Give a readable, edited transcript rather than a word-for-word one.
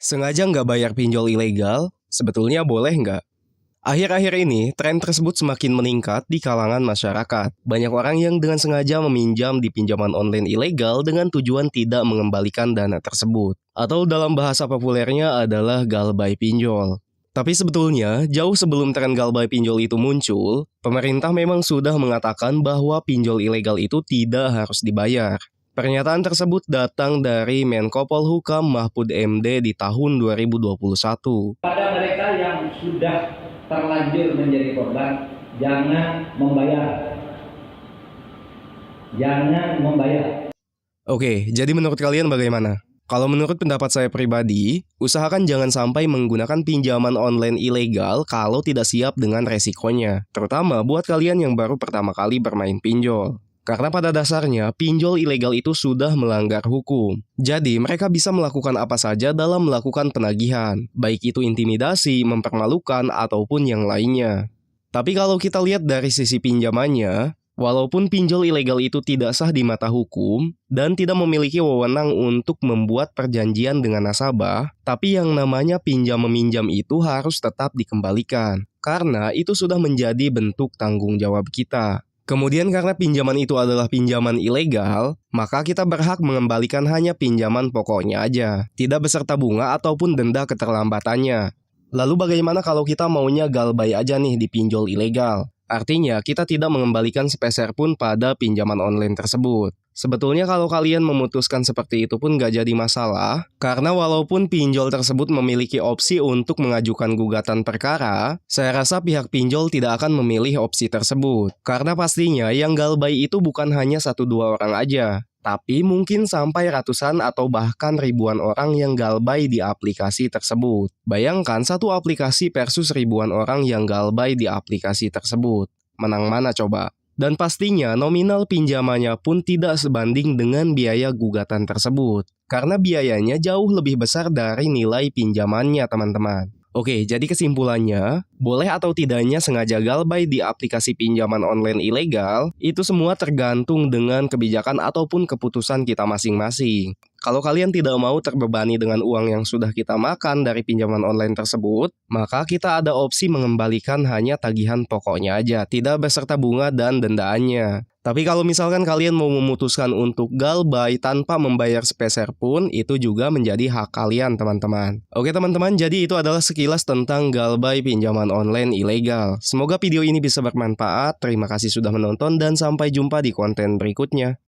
Sengaja nggak bayar pinjol ilegal, sebetulnya boleh nggak? Akhir-akhir ini, tren tersebut semakin meningkat di kalangan masyarakat. Banyak orang yang dengan sengaja meminjam di pinjaman online ilegal dengan tujuan tidak mengembalikan dana tersebut. Atau dalam bahasa populernya adalah galbay pinjol. Tapi sebetulnya, jauh sebelum tren galbay pinjol itu muncul, pemerintah memang sudah mengatakan bahwa pinjol ilegal itu tidak harus dibayar. Pernyataan tersebut datang dari Menko Polhukam Mahfud MD di tahun 2021. Pada mereka yang sudah terlanjur menjadi korban, jangan membayar. Jangan membayar. Oke, jadi menurut kalian bagaimana? Kalau menurut pendapat saya pribadi, usahakan jangan sampai menggunakan pinjaman online ilegal kalau tidak siap dengan resikonya. Terutama buat kalian yang baru pertama kali bermain pinjol. Karena pada dasarnya, pinjol ilegal itu sudah melanggar hukum. Jadi, mereka bisa melakukan apa saja dalam melakukan penagihan, baik itu intimidasi, mempermalukan, ataupun yang lainnya. Tapi kalau kita lihat dari sisi pinjamannya, walaupun pinjol ilegal itu tidak sah di mata hukum dan tidak memiliki wewenang untuk membuat perjanjian dengan nasabah, tapi yang namanya pinjam-meminjam itu harus tetap dikembalikan, karena itu sudah menjadi bentuk tanggung jawab kita. Kemudian karena pinjaman itu adalah pinjaman ilegal, maka kita berhak mengembalikan hanya pinjaman pokoknya aja, tidak beserta bunga ataupun denda keterlambatannya. Lalu bagaimana kalau kita maunya galbay aja nih di pinjol ilegal? Artinya, kita tidak mengembalikan sepeser pun pada pinjaman online tersebut. Sebetulnya kalau kalian memutuskan seperti itu pun nggak jadi masalah, karena walaupun pinjol tersebut memiliki opsi untuk mengajukan gugatan perkara, saya rasa pihak pinjol tidak akan memilih opsi tersebut. Karena pastinya yang galbay itu bukan hanya 1-2 orang aja, tapi mungkin sampai ratusan atau bahkan ribuan orang yang galbay di aplikasi tersebut. Bayangkan satu aplikasi versus ribuan orang yang galbay di aplikasi tersebut. Menang mana coba? Dan pastinya nominal pinjamannya pun tidak sebanding dengan biaya gugatan tersebut. Karena biayanya jauh lebih besar dari nilai pinjamannya, teman-teman. Oke, jadi kesimpulannya, boleh atau tidaknya sengaja galbay di aplikasi pinjaman online ilegal, itu semua tergantung dengan kebijakan ataupun keputusan kita masing-masing. Kalau kalian tidak mau terbebani dengan uang yang sudah kita makan dari pinjaman online tersebut, maka kita ada opsi mengembalikan hanya tagihan pokoknya aja, tidak beserta bunga dan dendaannya. Tapi kalau misalkan kalian mau memutuskan untuk galbay tanpa membayar sepeser pun, itu juga menjadi hak kalian, teman-teman. Oke teman-teman, jadi itu adalah sekilas tentang galbay pinjaman online ilegal. Semoga video ini bisa bermanfaat. Terima kasih sudah menonton dan sampai jumpa di konten berikutnya.